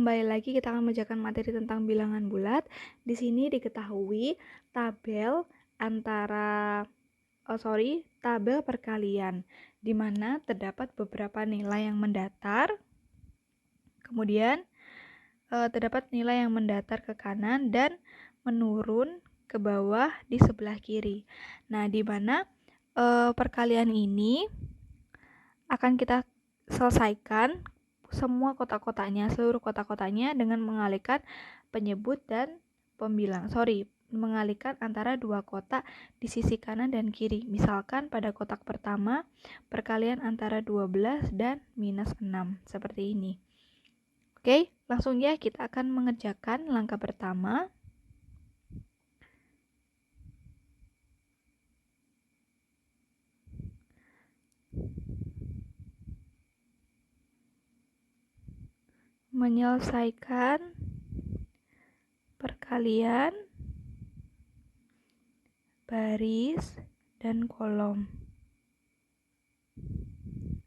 kembali lagi kita akan mengerjakan materi tentang bilangan bulat. Di sini diketahui tabel tabel perkalian di mana terdapat beberapa nilai yang mendatar. Kemudian terdapat nilai yang mendatar ke kanan dan menurun ke bawah di sebelah kiri. Nah, di mana perkalian ini akan kita selesaikan seluruh kotak-kotaknya dengan mengalihkan penyebut dan mengalihkan antara dua kotak di sisi kanan dan kiri. Misalkan pada kotak pertama, perkalian antara 12 dan minus 6, seperti ini. Oke, langsung ya kita akan mengerjakan langkah pertama. Menyelesaikan perkalian baris dan kolom.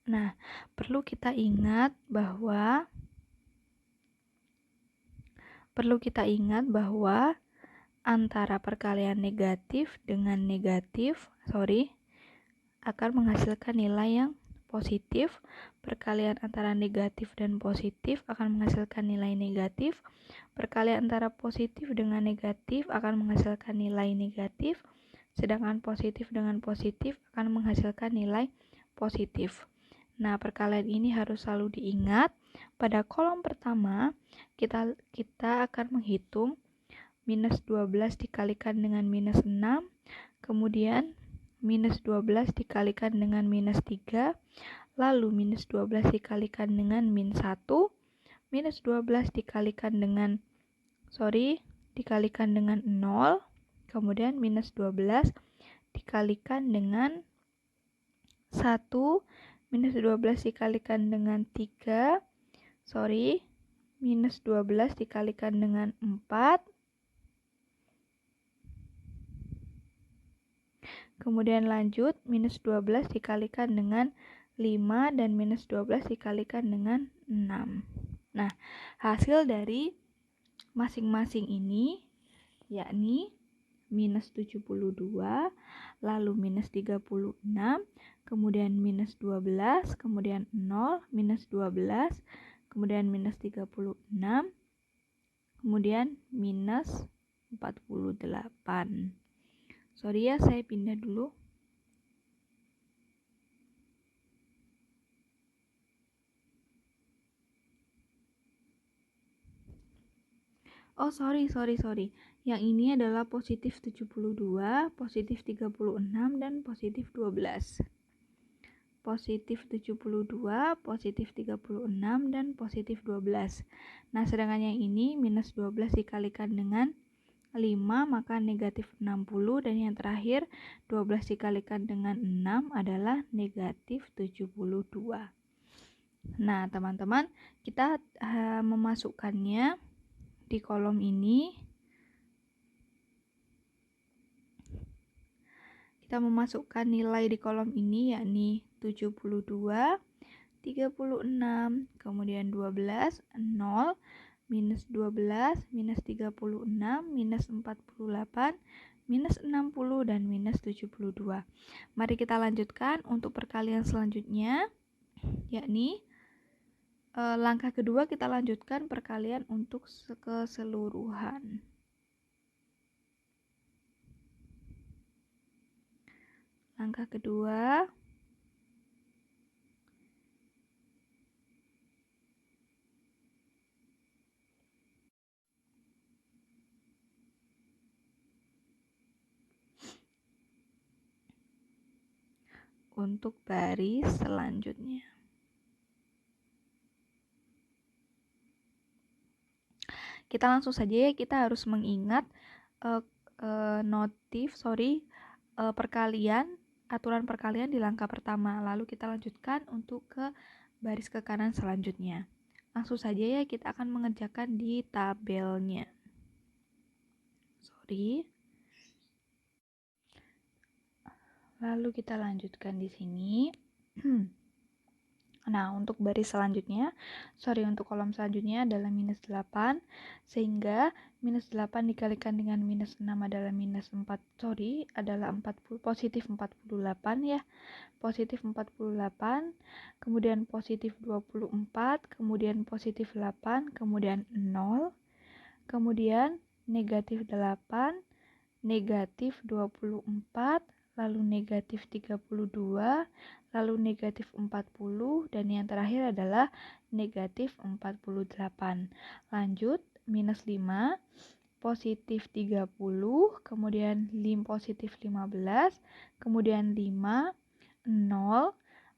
Nah, perlu kita ingat bahwa antara perkalian negatif dengan negatif akan menghasilkan nilai yang positif. Perkalian antara negatif dan positif akan menghasilkan nilai negatif. Perkalian antara positif dengan negatif akan menghasilkan nilai negatif. Sedangkan positif dengan positif akan menghasilkan nilai positif. Nah, perkalian ini harus selalu diingat. Pada kolom pertama, kita akan menghitung minus 12 dikalikan dengan minus 6, kemudian minus 12 dikalikan dengan minus 3, lalu minus 12 dikalikan dengan min 1, minus 12 dikalikan dengan 0, kemudian minus 12 dikalikan dengan 1, minus 12 dikalikan dengan 3, minus 12 dikalikan dengan 4, kemudian lanjut minus 12 dikalikan dengan 5 dan minus 12 dikalikan dengan 6. Nah, hasil dari masing-masing ini yakni minus 72, lalu minus 36, kemudian minus 12, kemudian 0, minus 12, kemudian minus 36, kemudian minus 48. Sorry ya, saya pindah dulu. Oh, sorry. Yang ini adalah positif 72, positif 36, dan positif 12. Positif 72, positif 36, dan positif 12. Nah, sedangkan yang ini minus 12 dikalikan dengan 5, maka negatif 60, dan yang terakhir 12 dikalikan dengan 6 adalah negatif 72. Nah, teman-teman, kita memasukkannya di kolom ini. Kita memasukkan nilai di kolom ini yakni 72, 36, kemudian 12, 0, minus 12, minus 36, minus 48, minus 60, dan minus 72. Mari kita lanjutkan untuk perkalian selanjutnya, yakni langkah kedua kita lanjutkan perkalian untuk keseluruhan. Langkah kedua, untuk baris selanjutnya. Kita langsung saja ya, kita harus mengingat aturan perkalian di langkah pertama. Lalu kita lanjutkan untuk ke baris ke kanan selanjutnya. Langsung saja ya, kita akan mengerjakan di tabelnya. Lalu kita lanjutkan di sini. Nah, untuk kolom selanjutnya adalah minus 8, sehingga minus 8 dikalikan dengan minus 6 adalah positif 48 ya. Positif 48, kemudian positif 24, kemudian positif 8, kemudian 0, kemudian negatif 8, negatif 24, lalu negatif 32, lalu negatif 40, dan yang terakhir adalah negatif 48. Lanjut, minus 5, positif 30, kemudian positif 15, kemudian 5, 0,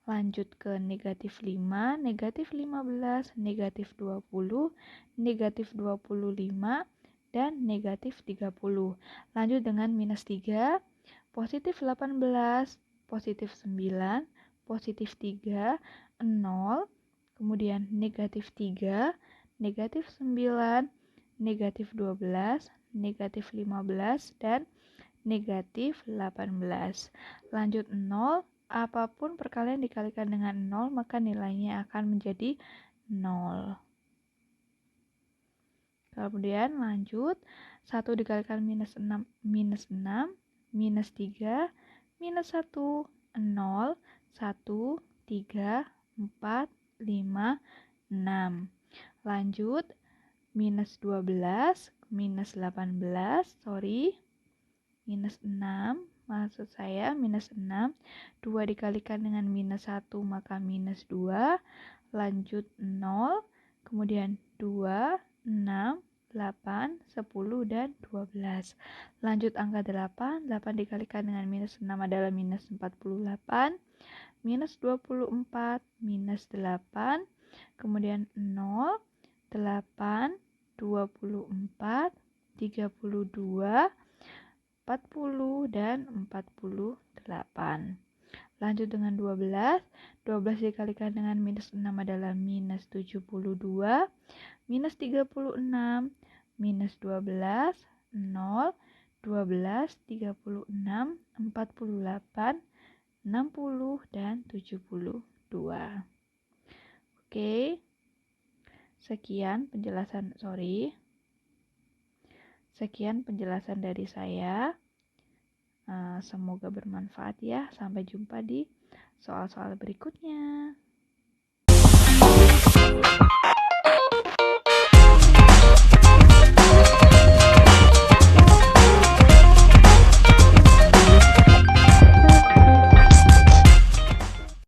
lanjut ke negatif 5, negatif 15, negatif 20, negatif 25, dan negatif 30. Lanjut dengan minus 3, positif 18, positif 9, positif 3, 0, kemudian negatif 3, negatif 9, negatif 12, negatif 15, dan negatif 18. Lanjut 0, apapun perkalian dikalikan dengan 0, maka nilainya akan menjadi 0. Kemudian lanjut, 1 dikalikan minus 6, minus 6, minus 3, minus 1, 0, 1, 3, 4, 5, 6. Lanjut, minus 12, minus 18, minus 6, maksud saya minus 6, 2 dikalikan dengan minus 1, maka minus 2, lanjut 0, kemudian 2, 6, 8, 10, dan 12. Lanjut angka 8, 8 dikalikan dengan minus 6 adalah minus 48, minus 24, minus 8, kemudian 0, 8, 24, 32, 40, dan 48. Lanjut dengan 12. 12 dikalikan dengan minus 6 adalah minus 72, minus 36, minus 12, 0, 12, 36, 48, 60, dan 72. Oke. Sekian penjelasan dari saya. Semoga bermanfaat ya. Sampai jumpa di soal-soal berikutnya.